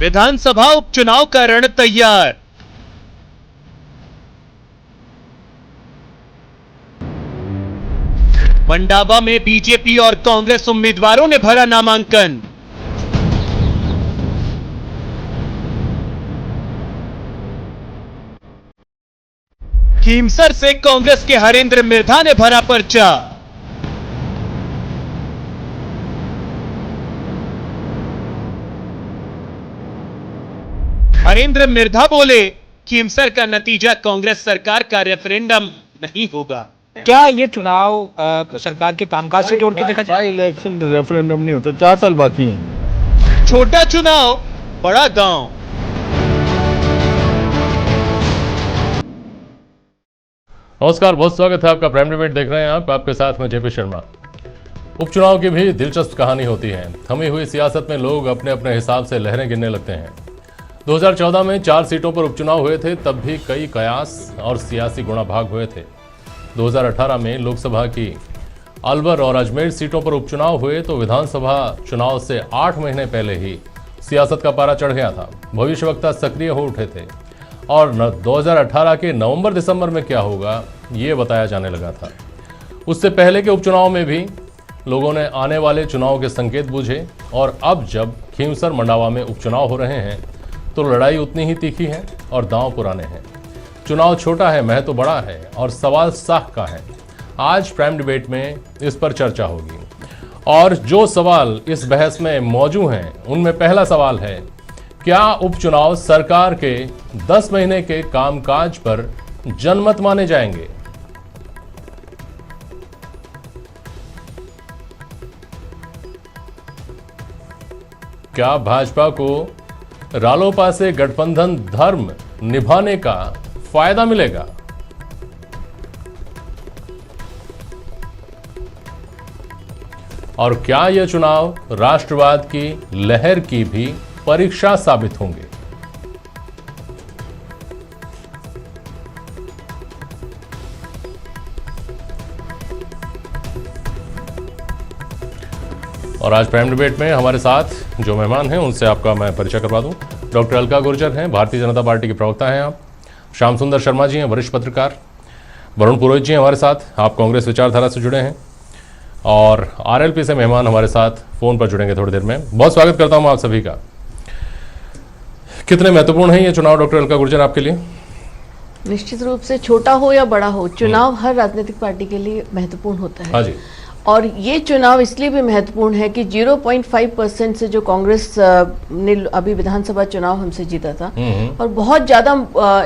विधानसभा उपचुनाव का रण तैयार। मंडावा में बीजेपी और कांग्रेस उम्मीदवारों ने भरा नामांकन। खीमसर से कांग्रेस के हरेंद्र मिर्धा ने भरा पर्चा। हरेंद्र मिर्धा बोले, खीमसर का नतीजा कांग्रेस सरकार का रेफरेंडम नहीं होगा। क्या ये चुनाव सरकार के कामकाज से जोड़ के देखा जाए? इलेक्शन रेफरेंडम नहीं होता, 4 साल बाकी हैं। छोटा चुनाव बड़ा गांव। नमस्कार, बहुत स्वागत है आपका। प्राइम डिबेट देख रहे हैं आप, आपके साथ में जेपी शर्मा। उपचुनाव की भी दिलचस्प कहानी होती है। थमी हुई सियासत में लोग अपने अपने हिसाब से लहरें गिनने लगते हैं। 2014 में 4 सीटों पर उपचुनाव हुए थे, तब भी कई कयास और सियासी गुणा भाग हुए थे। 2018 में लोकसभा की अलवर और अजमेर सीटों पर उपचुनाव हुए तो विधानसभा चुनाव से 8 महीने पहले ही सियासत का पारा चढ़ गया था। भविष्यवक्ता सक्रिय हो उठे थे और 2018 के नवंबर दिसंबर में क्या होगा ये बताया जाने लगा था। उससे पहले के उपचुनाव में भी लोगों ने आने वाले चुनाव के संकेत बूझे और अब जब खीमसर मंडावा में उपचुनाव हो रहे हैं तो लड़ाई उतनी ही तीखी है और दांव पुराने हैं। चुनाव छोटा है, महत्व बड़ा है और सवाल साख का है। आज प्राइम डिबेट में इस पर चर्चा होगी और जो सवाल इस बहस में मौजूद हैं उनमें पहला सवाल है, क्या उपचुनाव सरकार के 10 महीने के कामकाज पर जनमत माने जाएंगे? क्या भाजपा को रालोपा से गठबंधन धर्म निभाने का फायदा मिलेगा? और क्या यह चुनाव राष्ट्रवाद की लहर की भी परीक्षा साबित होंगे? और आज प्राइम डिबेट में हमारे साथ जो मेहमान हैं उनसे आपका मैं परिचय करवा दूं। डॉक्टर अलका गुर्जर हैं, भारतीय जनता पार्टी के प्रवक्ता हैं आप। श्याम सुंदर शर्मा जी हैं, वरिष्ठ पत्रकार। वरुण पुरोहित जी हैं हमारे साथ, आप कांग्रेस विचारधारा से जुड़े हैं। और आरएलपी से मेहमान हमारे साथ फोन पर जुड़ेंगे थोड़ी देर में। बहुत स्वागत करता हूं आप सभी का। कितने महत्वपूर्ण है ये चुनाव डॉक्टर अलका गुर्जर आपके लिए? निश्चित रूप से, छोटा हो या बड़ा हो, चुनाव हर राजनीतिक पार्टी के लिए महत्वपूर्ण होता है। हाँ जी। और ये चुनाव इसलिए भी महत्वपूर्ण है कि 0.5% से जो कांग्रेस ने अभी विधानसभा चुनाव हमसे जीता था और बहुत ज्यादा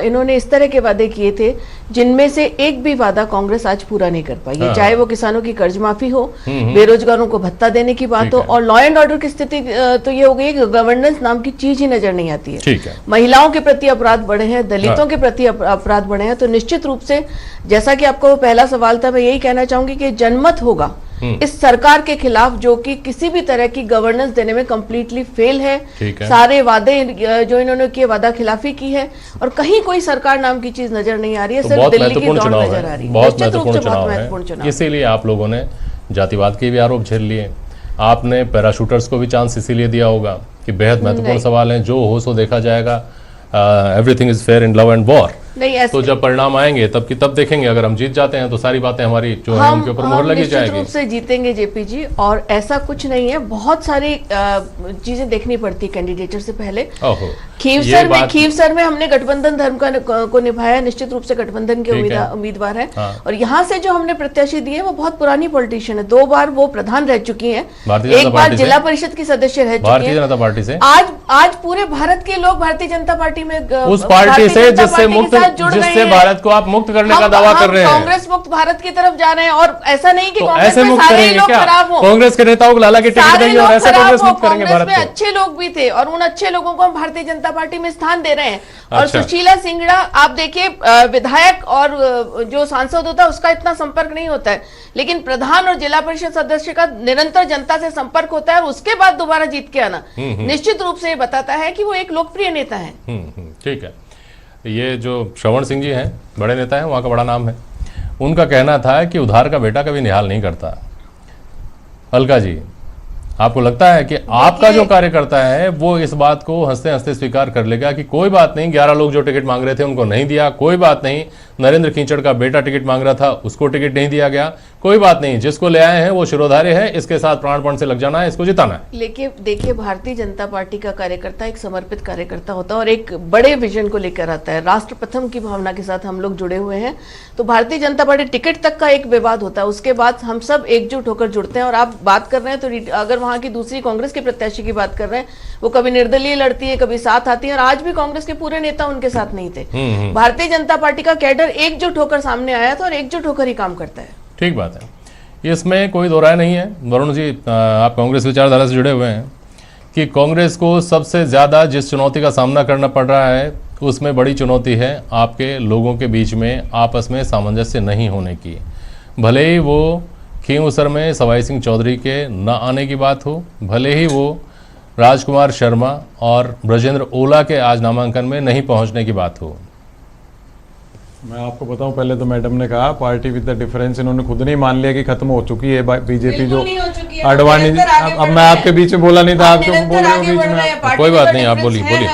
इन्होंने इस तरह के वादे किए थे जिनमें से एक भी वादा कांग्रेस आज पूरा नहीं कर पाई है। चाहे वो किसानों की कर्ज माफी हो, बेरोजगारों को भत्ता देने की बात हो, और लॉ एंड ऑर्डर की स्थिति तो ये हो गई कि गवर्नेंस नाम की चीज ही नजर नहीं आती है। महिलाओं के प्रति अपराध बढ़े हैं, दलितों के प्रति अपराध बढ़े हैं। तो निश्चित रूप से, जैसा कि आपका वो पहला सवाल था, मैं यही कहना चाहूंगी कि जनमत होगा इस सरकार के खिलाफ जो कि किसी भी तरह की गवर्नेंस देने में कंप्लीटली फेल है। सारे वादे जो इन्होंने किए, वादा खिलाफी की है और कहीं कोई सरकार नाम की चीज नजर नहीं आ रही है। तो सिर्फ दिल्ली की दौड़ नजर आ रही है। बहुत महत्वपूर्ण चुनाव। इसीलिए आप लोगों ने जातिवाद के भी आरोप झेल लिए। आपने पैराशूटर्स को भी चांस इसीलिए दिया होगा कि बेहद महत्वपूर्ण सवाल है, जो हो सो देखा जाएगा। Everything is fair in love and war. तो जब परिणाम आएंगे तब देखेंगे। अगर हम जीत जाते हैं तो सारी बातें हमारी जो है उनके ऊपर मोहर लगी जाएगी। निश्चित रूप से जीतेंगे जेपी जी, और ऐसा कुछ नहीं है। बहुत सारी चीजें देखनी पड़ती है कैंडिडेटर से पहले। खीमसर में हमने गठबंधन धर्म को निभाया। निश्चित रूप से गठबंधन के उम्मीदवार है। और यहाँ से जो हमने प्रत्याशी दिए वो बहुत पुरानी पॉलिटिशियन है। 2 बार वो प्रधान रह चुकी है, एक बार जिला परिषद की सदस्य रह चुकी है भारतीय जनता पार्टी से। आज पूरे भारत के लोग भारतीय जनता पार्टी में, उस पार्टी से जिससे भारत को आप मुक्त करने का दावा कर रहे हैं। कांग्रेस मुक्त भारत की तरफ जा रहे हैं। और ऐसा नहीं कि कांग्रेस में सारे लोग खराब हो। कांग्रेस के नेताओं को लाला की टिकट देंगे और ऐसे कांग्रेस मुक्त करेंगे भारत को। अच्छे लोग भी थे और उन अच्छे लोगों को हम भारतीय जनता पार्टी में स्थान दे रहे हैं। और सुशीला सिंगड़ा, आप देखिए, विधायक और जो सांसद होता है उसका इतना संपर्क नहीं होता है, लेकिन प्रधान और जिला परिषद सदस्य का निरंतर जनता से संपर्क होता है और उसके बाद दोबारा जीत के आना निश्चित रूप से बताता है कि वो एक लोकप्रिय नेता है। ठीक है। ये जो श्रवण सिंह जी हैं, बड़े नेता हैं, वहाँ का बड़ा नाम है। उनका कहना था कि उधार का बेटा कभी निहाल नहीं करता। अलका जी, आपको लगता है कि आपका जो कार्यकर्ता है वो इस बात को हंसते हंसते स्वीकार कर लेगा कि कोई बात नहीं, 11 लोग जो टिकट मांग रहे थे उनको नहीं दिया, कोई बात नहीं, नरेंद्र कीचड़ का बेटा टिकट मांग रहा था उसको टिकट नहीं दिया गया, कोई बात नहीं, जिसको ले आए हैं वो शिरोधार्य है, इसके साथ प्राणपण से लग जाना है, इसको जिताना है। लेकिन देखिए, भारतीय जनता पार्टी का कार्यकर्ता एक समर्पित कार्यकर्ता होता है और एक बड़े विजन को लेकर आता है। राष्ट्र प्रथम की भावना के साथ हम लोग जुड़े हुए हैं। तो भारतीय जनता पार्टी टिकट तक का एक विवाद होता है, उसके बाद हम सब एकजुट होकर जुड़ते हैं। और आप बात कर रहे हैं तो अगर वहां की दूसरी कांग्रेस के प्रत्याशी की बात कर रहे हैं, वो कभी निर्दलीय लड़ती है, कभी साथ आती है, और आज भी कांग्रेस के पूरे नेता उनके साथ नहीं थे। भारतीय जनता पार्टी का कैडर एकजुट होकर सामने आया था और एकजुट होकर ही काम करता है। ठीक बात है, इसमें कोई दो राय नहीं है। वरुण जी, आप कांग्रेस विचारधारा से जुड़े हुए हैं कि कांग्रेस को सबसे ज्यादा जिस चुनौती का सामना करना पड़ रहा है उसमें बड़ी चुनौती है आपके लोगों के बीच में आपस में सामंजस्य नहीं होने की। भले ही वो खींवसर में सवाई सिंह चौधरी के न आने की बात हो, भले ही वो राजकुमार शर्मा और ब्रजेंद्र ओला के आज नामांकन में नहीं पहुंचने की बात हो। मैं आपको बताऊं, पहले तो मैडम ने कहा पार्टी विद द डिफरेंस, इन्होंने खुद नहीं मान लिया कि खत्म हो चुकी है बीजेपी जो अडवाणी। अब मैं आपके बीच में बोला नहीं था, आप क्यों बोल रहे हो बीच में? कोई बात नहीं, आप बोलिए बोलिए।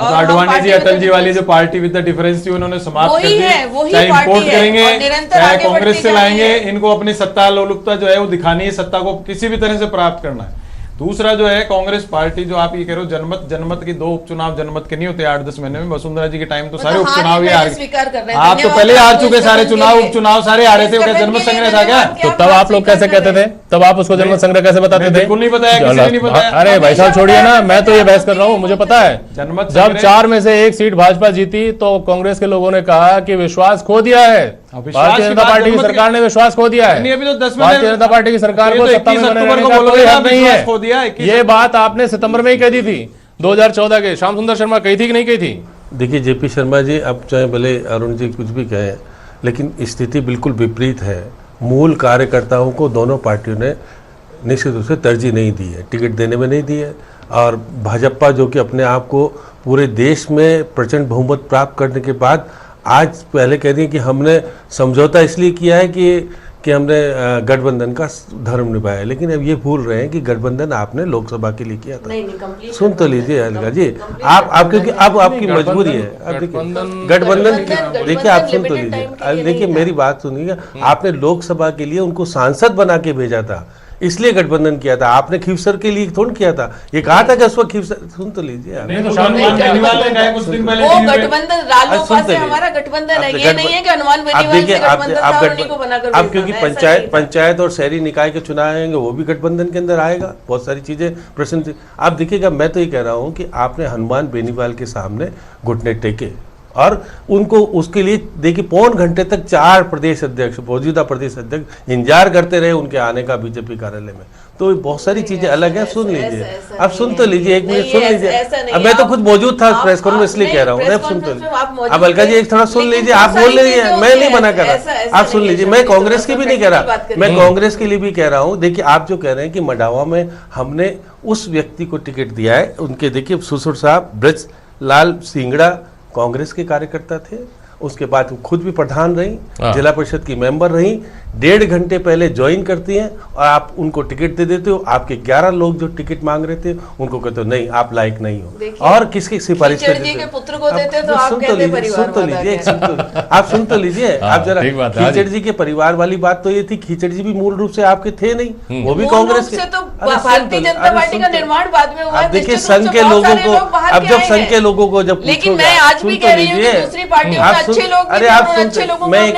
अडवाणी जी, अटल जी वाली जो पार्टी विद द डिफरेंस थी उन्होंने समाप्त कर दी। चाहे इम्पोर्ट करेंगे चाहे कांग्रेस से लाएंगे, इनको अपनी सत्ता लोलुपता जो है वो दिखानी है, सत्ता को किसी भी तरह से प्राप्त करना है। दूसरा जो है कांग्रेस पार्टी, जो आप ये कह रहे हो जनमत की 2 उपचुनाव जनमत के नहीं होते 8-10 महीने में। वसुंधरा जी के टाइम तो सारे उपचुनाव ही हार गए। आप तो पहले हार चुके, सारे चुनाव उपचुनाव सारे हारे थे। क्या जनमत संग्रह था क्या? तो तब आप लोग कैसे कहते थे, तब आप उसको जनमत संग्रह कैसे बताते थे? बिल्कुल नहीं बताया, किसी ने नहीं बताया। अरे भाई साहब छोड़िए ना, मैं तो ये बहस कर रहा हूँ, मुझे पता है। जनमत जब 4 में से 1 सीट भाजपा जीती तो कांग्रेस के लोगों ने कहा कि विश्वास खो दिया है, भारतीय जनता पार्टी की सरकार ने विश्वास खो दिया है। अभी तो 10 भारतीय जनता पार्टी की सरकार को सत्ता में बने रहने का कोई हक नहीं है। ये बात आपने सितंबर में ही कह दी थी 2014 के। श्याम सुंदर शर्मा कही थी कि नहीं कही थी? देखिए जेपी शर्मा जी, अब चाहे भले अरुण जी कुछ भी कहें, लेकिन स्थिति बिल्कुल विपरीत है। मूल कार्यकर्ताओं को दोनों पार्टियों ने निश्चित रूप से तरजीह नहीं दी है, टिकट देने में नहीं दी है। और भाजपा जो कि अपने आप को पूरे देश में प्रचंड बहुमत प्राप्त करने के बाद आज पहले कह रही है कि हमने समझौता इसलिए किया है कि हमने गठबंधन का धर्म निभाया, लेकिन अब ये भूल रहे हैं कि गठबंधन आपने लोकसभा के लिए किया था। सुन तो लीजिए अलका जी, आप क्योंकि अब आपकी मजबूरी है। अब देखिए गठबंधन, देखिए आप सुन तो लीजिए, देखिए मेरी बात सुनिएगा। आपने लोकसभा के लिए उनको सांसद बना के भेजा था, इसलिए गठबंधन किया था। आपने खींवसर के लिए थोड़ी किया था, ये कहा था कि उस वक्त खींवसर। सुन तो लीजिए, कुछ दिन पहले वो गठबंधन रालोपा से हमारा गठबंधन है, ये नहीं है कि हनुमान बेनीवाल से गठबंधन था और उन्हीं को बनाकर अब क्योंकि पंचायत और शहरी निकाय के चुनाव आएंगे, वो भी गठबंधन के अंदर आएगा। बहुत सारी चीजें प्रश्न आप देखिएगा। मैं तो ये कह रहा हूँ कि आपने हनुमान बेनीवाल के सामने घुटने टेके और उनको उसके लिए देखिए पौन घंटे तक 4 प्रदेश अध्यक्ष, मौजूदा प्रदेश अध्यक्ष इंतजार करते रहे उनके आने का बीजेपी कार्यालय में। तो बहुत सारी चीजें अलग है। सुन लीजिए, अब सुन तो लीजिए, 1 मिनट सुन लीजिए। अब मैं तो खुद मौजूद था प्रेस कॉन्फ्रेंस, इसलिए कह रहा हूँ। अब सुन तो लीजिए, अब अलका जी एक थोड़ा सुन लीजिए। आप बोल रही है, मैं नहीं मना कर रहा, आप सुन लीजिए। मैं कांग्रेस की भी नहीं कह रहा, मैं कांग्रेस के लिए भी कह रहा हूँ। देखिए आप जो कह रहे हैं कि मडावा में हमने उस व्यक्ति को टिकट दिया है, उनके देखिए सुसुर साहब ब्रज लाल सिंगड़ा कांग्रेस के कार्यकर्ता थे, उसके बाद वो खुद भी प्रधान रही, जिला परिषद की मेंबर रही, 1.5 घंटे पहले ज्वाइन करती हैं और आप उनको टिकट दे देते हो। आपके 11 लोग जो टिकट मांग रहे थे उनको कहते हो नहीं आप लायक नहीं हो, और किसकी सिफारिश कर देते हो? पुत्र को देते तो आप कहते परिवार सुन तो लीजिए, आप सुन तो लीजिए। आप जरा खीचड़ जी के परिवार वाली बात तो ये थी, खीचड़ जी भी मूल रूप से आपके थे नहीं, वो भी कांग्रेस के। भारतीय जनता पार्टी का निर्माण बाद में हुआ। देखिए संघ के लोगों को, अब जब संघ के लोगों को जब लेकिन मैं आज भी कह रही हूँ कि दूसरी पार्टियों में अच्छे लोग, अरे आप सुन, मैं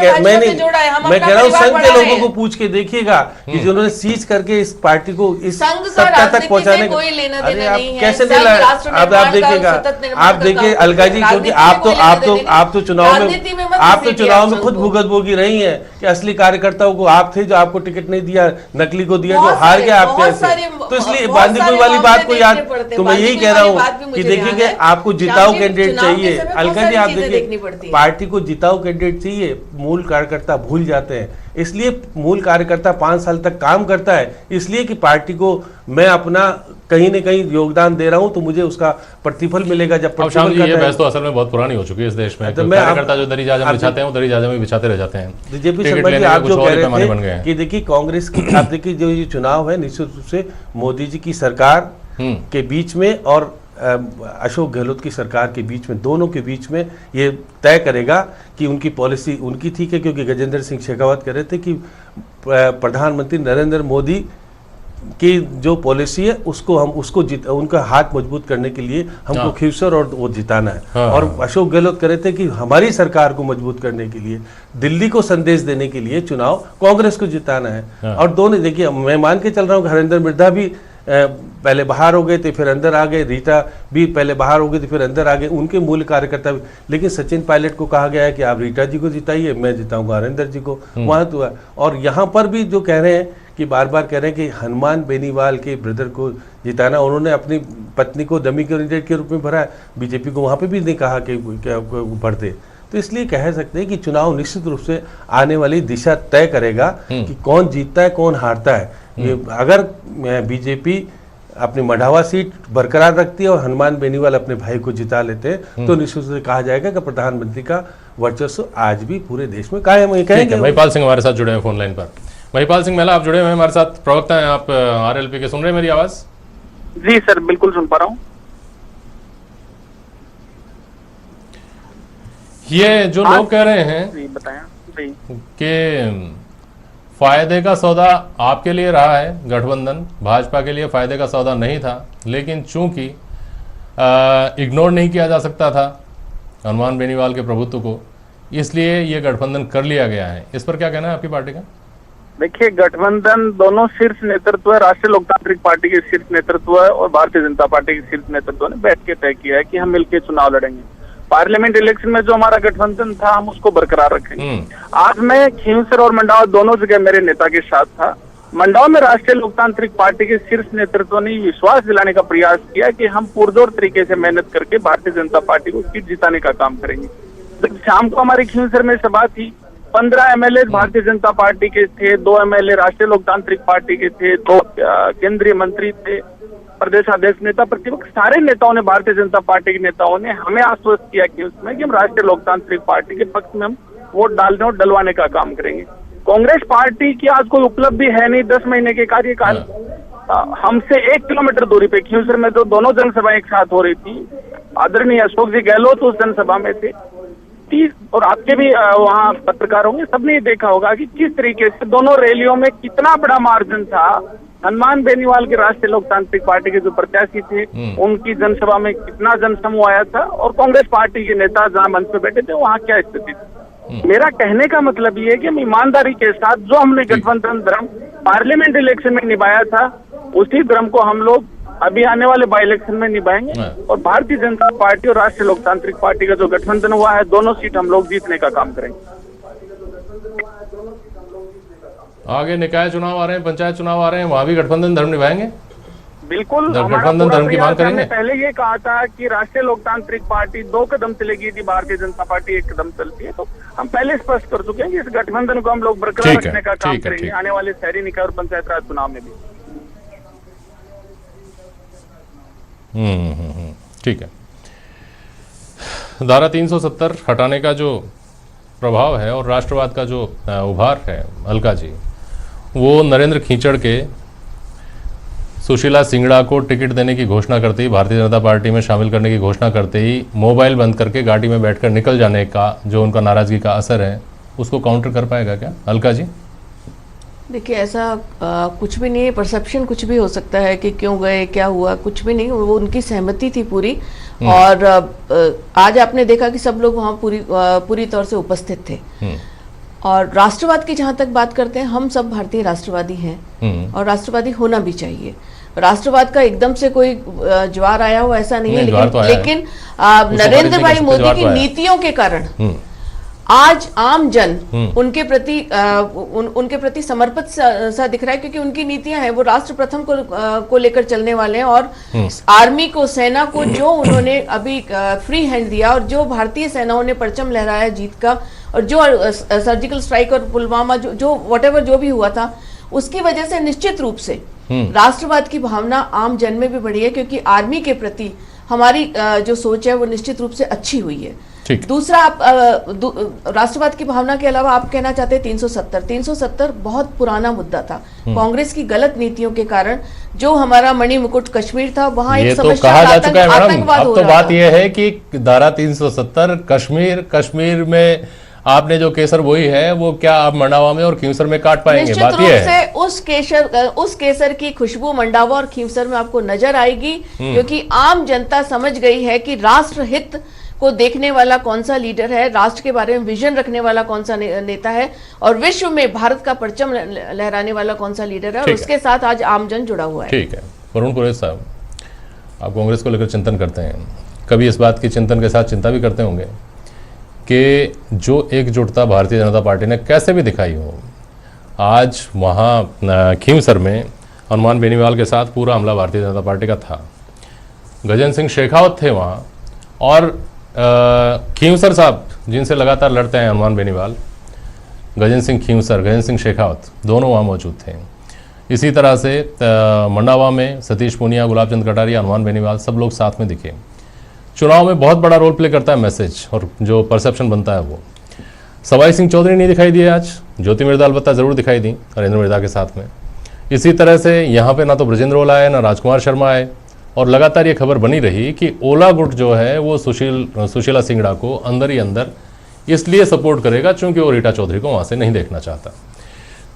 कह रहा हूँ संघ के लोगों को पूछ के देखिएगा कि जिन्होंने सीज करके इस पार्टी को इस सत्ता तक पहुंचाने का, अरे आप कैसे नहीं लाए? अब आप देखिएगा, आप देखिए अलका जी, क्योंकि आप तो चुनाव में खुद भुगतभोगी रही है कि असली कार्यकर्ताओं को आप थे जो आपको टिकट नहीं दिया, नकली को दिया जो हार गया आपके ऐसे। तो इसलिए बांदीपुर वाली बात को याद, तो मैं यही कह रहा हूँ कि देखिए आपको जिताऊ कैंडिडेट चाहिए। अलका जी आप देखिए पार्टी पार्टी को जिताऊ कैंडिडेट चाहिए, मूल कार्यकर्ता भूल जाते हैं। इसलिए मूल कार्यकर्ता 5 साल तक काम करता है, इसलिए कि पार्टी को मैं अपना कहीं न कहीं योगदान दे रहा हूं तो मुझे उसका प्रतिफल मिलेगा। जब प्रतिफल ये बहस तो असल में बहुत पुरानी हो चुकी है इस देश में। तो कार्यकर्ता जो दरी जाजम बिछाते हैं वो दरी जाजम में बिछाते रह जाते हैं। बीजेपी शर्मा जी, आप जो कह रहे थे कि देखिए कांग्रेस की, आप देखिए जो ये चुनाव है निश्चित रूप से मोदी जी की सरकार के बीच में और अशोक गहलोत की सरकार के बीच में, दोनों के बीच में ये तय करेगा कि उनकी पॉलिसी उनकी ठीक है, क्योंकि गजेंद्र सिंह शेखावत कह रहे थे कि प्रधानमंत्री नरेंद्र मोदी की जो पॉलिसी है उसको हम उनका हाथ मजबूत करने के लिए हमको खींवसर और वो जिताना है। और अशोक गहलोत कह रहे थे कि हमारी सरकार को मजबूत करने के लिए, दिल्ली को संदेश देने के लिए चुनाव कांग्रेस को जिताना है। और दोनों देखिए, मैं मान के चल रहा हूँ हरेंद्र मिर्धा भी पहले बाहर हो गए थे फिर अंदर आ गए, रीटा भी पहले बाहर हो गए थे फिर अंदर आ गए, उनके मूल कार्यकर्ता भी। लेकिन सचिन पायलट को कहा गया है कि आप रीटा जी को जिताइए, मैं जिताऊंगा हरेंद्र जी को, वहां तो है। और यहाँ पर भी जो कह रहे हैं कि बार बार कह रहे हैं कि हनुमान बेनीवाल के ब्रदर को जिताना, उन्होंने अपनी पत्नी को डमी कैंडिडेट के रूप में भरा है, बीजेपी को वहां पे भी नहीं कहा कि भर दे। तो इसलिए कह सकते हैं कि चुनाव निश्चित रूप से आने वाली दिशा तय करेगा कि कौन जीतता है कौन हारता है। अगर बीजेपी अपनी मढ़ावा सीट बरकरार रखती है और हनुमान बेनीवाल अपने भाई को जिता लेते हैं तो निश्चित रूप से कहा जाएगा कि प्रधानमंत्री का वर्चस्व आज भी पूरे देश में कायम है। कहेंगे महिपाल सिंह हमारे साथ जुड़े हैं फोन लाइन पर। महिपाल सिंह महिला, आप जुड़े हुए हैं हमारे साथ, प्रवक्ता हैं आप आरएलपी के। सुन रहे हैं मेरी आवाज? जी सर, बिल्कुल सुन पा रहा हूँ। ये जो लोग कह रहे हैं जी बताया जी कि फायदे का सौदा आपके लिए रहा है गठबंधन, भाजपा के लिए फायदे का सौदा नहीं था, लेकिन चूंकि इग्नोर नहीं किया जा सकता था हनुमान बेनीवाल के प्रभुत्व को, इसलिए ये गठबंधन कर लिया गया है। इस पर क्या कहना है आपकी पार्टी का? देखिए, गठबंधन दोनों शीर्ष नेतृत्व है, राष्ट्रीय लोकतांत्रिक पार्टी के शीर्ष नेतृत्व है और भारतीय जनता पार्टी के शीर्ष नेतृत्व ने बैठ के तय किया है कि हम मिलकर चुनाव लड़ेंगे। पार्लियामेंट इलेक्शन में जो हमारा गठबंधन था हम उसको बरकरार रखेंगे। आज मैं खींवसर और मंडावा दोनों जगह मेरे नेता के साथ था। मंडावा में राष्ट्रीय लोकतांत्रिक पार्टी के शीर्ष नेतृत्व ने विश्वास दिलाने का प्रयास किया कि हम पुरजोर तरीके से मेहनत करके भारतीय जनता पार्टी को सीट जिताने का काम करेंगे। जब शाम को हमारी खींवसर में सभा थी, 15 एमएलए भारतीय जनता पार्टी के थे, 2 एमएलए राष्ट्रीय लोकतांत्रिक पार्टी के थे, 2 केंद्रीय मंत्री थे, प्रदेश अध्यक्ष, नेता प्रतिपक्ष, सारे नेताओं ने, भारतीय जनता पार्टी के नेताओं ने हमें आश्वस्त किया कि उसमें कि हम राष्ट्रीय लोकतांत्रिक पार्टी के पक्ष में हम वोट डालने और डलवाने का काम करेंगे। कांग्रेस पार्टी की आज कोई उपलब्धि है नहीं, 10 महीने के कार्यकाल। हमसे 1 किलोमीटर दूरी पे खींवसर में जो दोनों जनसभाएं एक साथ हो रही थी, आदरणीय अशोक जी गहलोत उस जनसभा में थे, और आपके भी वहाँ पत्रकार होंगे, सबने देखा होगा कि किस तरीके से दोनों रैलियों में कितना बड़ा मार्जिन था। हनुमान बेनीवाल के राष्ट्रीय लोकतांत्रिक पार्टी के जो प्रत्याशी थे उनकी जनसभा में कितना जनसमूह आया था और कांग्रेस पार्टी के नेता जहाँ मंच पे बैठे थे वहाँ क्या स्थिति थी। मेरा कहने का मतलब ये है कि हम ईमानदारी के साथ जो हमने गठबंधन धर्म पार्लियामेंट इलेक्शन में निभाया था उसी धर्म को हम लोग अभी आने वाले बाई इलेक्शन में निभाएंगे और भारतीय जनता पार्टी और राष्ट्रीय लोकतांत्रिक पार्टी का जो गठबंधन हुआ है दोनों सीट हम लोग जीतने का काम करेंगे। आगे निकाय चुनाव आ रहे हैं, पंचायत चुनाव आ रहे हैं, वहां भी गठबंधन धर्म निभाएंगे? बिल्कुल, गठबंधन धर्म की मांग करेंगे। पहले ये कहा था कि राष्ट्रीय लोकतांत्रिक पार्टी 2 कदम चलेगी थी, भारतीय जनता पार्टी 1 कदम चलती है, तो हम पहले स्पष्ट कर चुके हैं कि इस गठबंधन को हम लोग बरकरार रखने का काम करेंगे आने वाले शहरी निकाय और पंचायत राज चुनाव में भी। ठीक है। धारा 370 हटाने का जो प्रभाव है और राष्ट्रवाद का जो उभार है अलका जी, वो नरेंद्र खींचड़ के सुशीला सिंगड़ा को टिकट देने की घोषणा करते ही, भारतीय जनता पार्टी में शामिल करने की घोषणा करते ही मोबाइल बंद करके गाड़ी में बैठकर निकल जाने का जो उनका नाराजगी का असर है उसको काउंटर कर पाएगा क्या अलका जी? देखिए, ऐसा कुछ भी नहीं है, परसेप्शन कुछ भी हो सकता है कि क्यों गए, क्या हुआ, कुछ भी नहीं। वो उनकी सहमति थी पूरी, और आज आपने देखा कि सब लोग वहाँ पूरी तौर से उपस्थित थे। और राष्ट्रवाद की जहाँ तक बात करते हैं, हम सब भारतीय राष्ट्रवादी हैं और राष्ट्रवादी होना भी चाहिए। राष्ट्रवाद का एकदम से कोई ज्वार आया हो ऐसा नहीं है, लेकिन नरेंद्र भाई मोदी की नीतियों के कारण आज आम जन उनके प्रति उनके प्रति समर्पित सा दिख रहा है, क्योंकि उनकी नीतियां हैं, वो राष्ट्र प्रथम को लेकर चलने वाले हैं। और आर्मी को, सेना को जो उन्होंने अभी फ्री हैंड दिया, और जो भारतीय सेनाओं ने परचम लहराया जीत का, और जो सर्जिकल स्ट्राइक और पुलवामा जो व्हाटएवर जो भी हुआ था, उसकी वजह से निश्चित रूप से राष्ट्रवाद की भावना आम जन में भी बढ़ी है, क्योंकि आर्मी के प्रति हमारी जो सोच है वो निश्चित रूप से अच्छी हुई है। दूसरा, आप राष्ट्रवाद की भावना के अलावा आप कहना चाहते हैं 370 बहुत पुराना मुद्दा था। कांग्रेस की गलत नीतियों के कारण जो हमारा मणिमुकुट कश्मीर था, वहां एक समस्या आतंकवाद हो रहा था। बात यह है कि धारा 370 कश्मीर में आपने जो केसर वही है, वो क्या आप मंडावा में और खींवसर में काट पाएंगे? बात यह है उस केसर की खुशबू मंडावा और खींवसर में आपको नजर आएगी, क्योंकि आम जनता समझ गई है कि राष्ट्र हित को देखने वाला कौन सा लीडर है, राष्ट्र के बारे में विजन रखने वाला कौन सा नेता है, और विश्व में भारत का परचम लहराने वाला कौन सा लीडर है, और उसके साथ आज आमजन जुड़ा हुआ है। ठीक है। वरुण पुरोहित साहब, आप कांग्रेस को लेकर चिंतन करते हैं, कभी इस बात की चिंतन के साथ चिंता भी करते होंगे कि जो एकजुटता भारतीय जनता पार्टी ने कैसे भी दिखाई हो, आज वहाँ खींवसर में हनुमान बेनीवाल के साथ पूरा हमला भारतीय जनता पार्टी का था। गजेंद्र सिंह शेखावत थे वहाँ, और खींवसर साहब जिनसे लगातार लड़ते हैं हनुमान बेनीवाल, गजेंद्र सिंह खींवसर, गजेंद्र सिंह शेखावत, दोनों वहाँ मौजूद थे। इसी तरह से मंडावा में सतीश पूनिया, गुलाब चंद कटारिया, हनुमान बेनीवाल, सब लोग साथ में दिखे। चुनाव में बहुत बड़ा रोल प्ले करता है मैसेज, और जो परसेप्शन बनता है वो। सवाई सिंह चौधरी नहीं दिखाई दिए आज, ज्योति मिर्धा अलबत्ता ज़रूर दिखाई दी नरेंद्र मिर्धा के साथ में। इसी तरह से यहाँ पे ना तो ब्रजेंद्र ओला आए, ना राजकुमार शर्मा आए, और लगातार ये खबर बनी रही कि ओला गुट जो है वो सुशीला सिंगड़ा को अंदर ही अंदर इसलिए सपोर्ट करेगा क्योंकि वो रीटा चौधरी को वहाँ से नहीं देखना चाहता।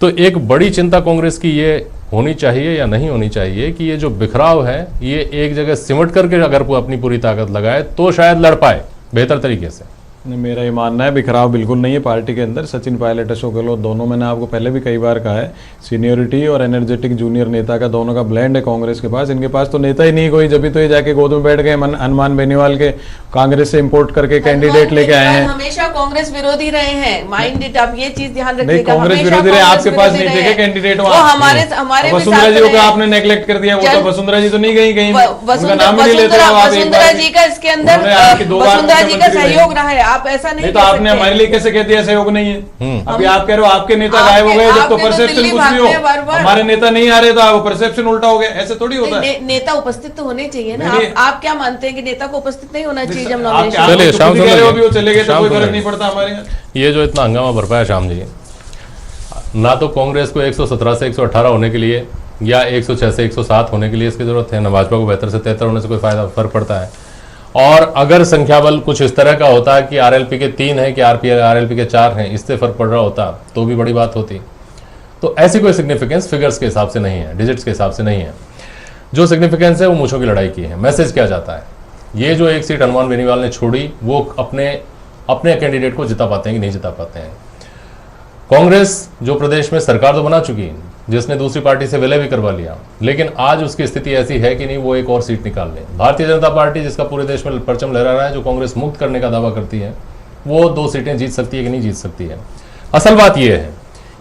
तो एक बड़ी चिंता कांग्रेस की ये होनी चाहिए या नहीं होनी चाहिए कि ये जो बिखराव है, ये एक जगह सिमट करके अगर वो अपनी पूरी ताकत लगाए तो शायद लड़ पाए बेहतर तरीके से। मेरा ये मानना है बिखराव बिल्कुल नहीं है पार्टी के अंदर। सचिन पायलट, अशोक गहलोत, दोनों, मैंने आपको पहले भी कई बार कहा है, सीनियरिटी और एनर्जेटिक जूनियर नेता का दोनों का ब्लेंड है कांग्रेस के पास। इनके पास तो नेता ही नहीं कोई, जब भी तो ये जाके गोद में बैठ गए हनुमान बेनीवाल के, कांग्रेस से इंपोर्ट करके कैंडिडेट लेके आए हैं। हमेशा कांग्रेस विरोधी रहे हैं, माइंड इट, आप ये चीज ध्यान नहीं, रखिएगा। कांग्रेस विरोधी रहे, आपके पास नहीं देखे कैंडिडेट हमारे वसुंधरा जी को आपने नेग्लेक्ट कर दिया। वो तो वसुंधरा जी तो नहीं गई, कहीं उनका नाम ही नहीं लेते हो आप। वसुंधरा जी का इसके अंदर वसुंधरा जी का सहयोग रहा है, आप ऐसा नहीं। तो आपने हमारे लिए कैसे कह दिया सहयोग नहीं है? अभी आप कह रहे हो आपके नेता गायब हो गए, जब तो परसेप्शन कुछ भी हो, हमारे नेता नहीं आ रहे तो परसेप्शन उल्टा हो गया। ऐसे थोड़ी होता है। नेता उपस्थित तो होने चाहिए ना। आप क्या मानते हैं कि नेता को उपस्थित नहीं होना चाहिए जब चलिए शाम वो चले गए तो कोई फर्क नहीं पड़ता हमारे यहाँ। ये जो इतना हंगामा बरपा है श्याम जी, ना तो कांग्रेस को 117 से 118 होने के लिए या 106 से 107 होने के लिए इसकी जरूरत है, न भाजपा को बेहतर से 73 होने से कोई फायदा फर्क पड़ता है। और अगर संख्या बल कुछ इस तरह का होता कि आरएलपी के 3 है कि आरएलपी के 4 हैं, इससे फर्क पड़ रहा होता तो भी बड़ी बात होती। तो ऐसी कोई सिग्निफिकेंस फिगर्स के हिसाब से नहीं है, डिजिट्स के हिसाब से नहीं है। जो सिग्निफिकेंस है वो मूंछों की लड़ाई की है। मैसेज क्या जाता है, ये जो एक सीट हनुमान बेनीवाल ने छोड़ी वो अपने कैंडिडेट को जिता पाते हैं कि नहीं जिता पाते हैं। कांग्रेस जो प्रदेश में सरकार तो बना चुकी है, जिसने दूसरी पार्टी से विलय भी करवा लिया, लेकिन आज उसकी स्थिति ऐसी है कि नहीं वो एक और सीट निकाल ले। भारतीय जनता पार्टी जिसका पूरे देश में परचम लहरा रहा है, जो कांग्रेस मुक्त करने का दावा करती है, वो 2 सीटें जीत सकती है कि नहीं जीत सकती है। असल बात ये है,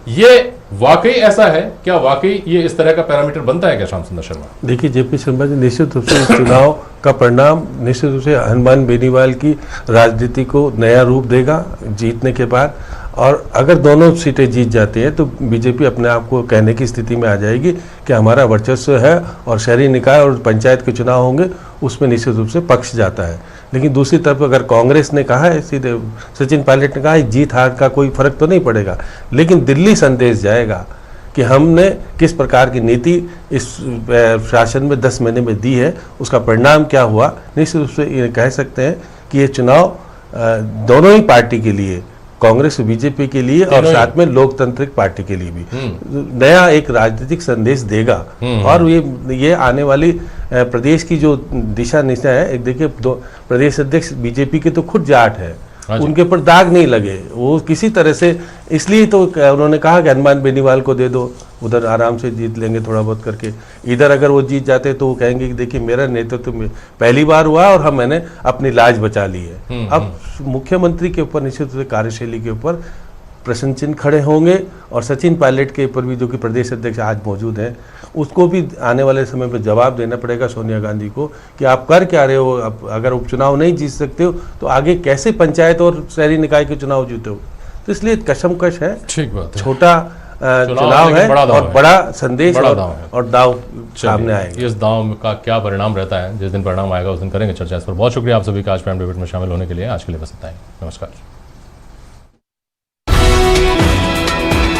ये वाकई ऐसा है क्या? वाकई ये इस तरह का पैरामीटर बनता है क्या श्याम सुंदर शर्मा? देखिए जेपी शर्मा जी, निश्चित रूप से इस चुनाव का परिणाम निश्चित रूप से हनुमान बेनीवाल की राजनीति को नया रूप देगा जीतने के बाद। और अगर दोनों सीटें जीत जाती हैं तो बीजेपी अपने आप को कहने की स्थिति में आ जाएगी कि हमारा वर्चस्व है, और शहरी निकाय और पंचायत के चुनाव होंगे उसमें निश्चित रूप से पक्ष जाता है। लेकिन दूसरी तरफ अगर कांग्रेस ने कहा है, सीधे सचिन पायलट ने कहा है, जीत हार का कोई फर्क तो नहीं पड़ेगा, लेकिन दिल्ली संदेश जाएगा कि हमने किस प्रकार की नीति इस शासन में 10 महीने में दी है, उसका परिणाम क्या हुआ। निश्चित रूप से ये कह सकते हैं कि ये चुनाव दोनों ही पार्टी के लिए, कांग्रेस और बीजेपी के लिए और साथ में लोकतांत्रिक पार्टी के लिए भी नया एक राजनीतिक संदेश देगा। और ये आने वाली प्रदेश की जो दिशा निशा है, एक देखिए प्रदेश अध्यक्ष बीजेपी के तो खुद जाट है, हाँ जी। उनके ऊपर दाग नहीं लगे, वो किसी तरह से, इसलिए तो उन्होंने कहा कि हनुमान बेनीवाल को दे दो, उधर आराम से जीत लेंगे थोड़ा बहुत करके। इधर अगर वो जीत जाते तो वो कहेंगे कि देखिए मेरा नेतृत्व में पहली बार हुआ और मैंने अपनी लाज बचा ली है। अब मुख्यमंत्री के ऊपर निश्चित रूप से कार्यशैली के ऊपर प्रश्न चिन्ह खड़े होंगे, और सचिन पायलट के ऊपर भी, जो कि प्रदेश अध्यक्ष आज मौजूद हैं, उसको भी आने वाले समय में जवाब देना पड़ेगा सोनिया गांधी को कि आप कर क्या रहे हो। अगर उपचुनाव नहीं जीत सकते हो तो आगे कैसे पंचायत और शहरी निकाय के चुनाव जीते हो। तो इसलिए कशमकश है, ठीक बात है। छोटा चुनाव है और बड़ा संदेश और दाव सामने आएगा। इस दाव का क्या परिणाम रहता है, जिस दिन परिणाम आएगा उस दिन करेंगे चर्चा। इस पर बहुत शुक्रिया आप सभी का आज प्राइम डिबेट में शामिल होने के लिए। आज के लिए बस इतना ही, नमस्कार।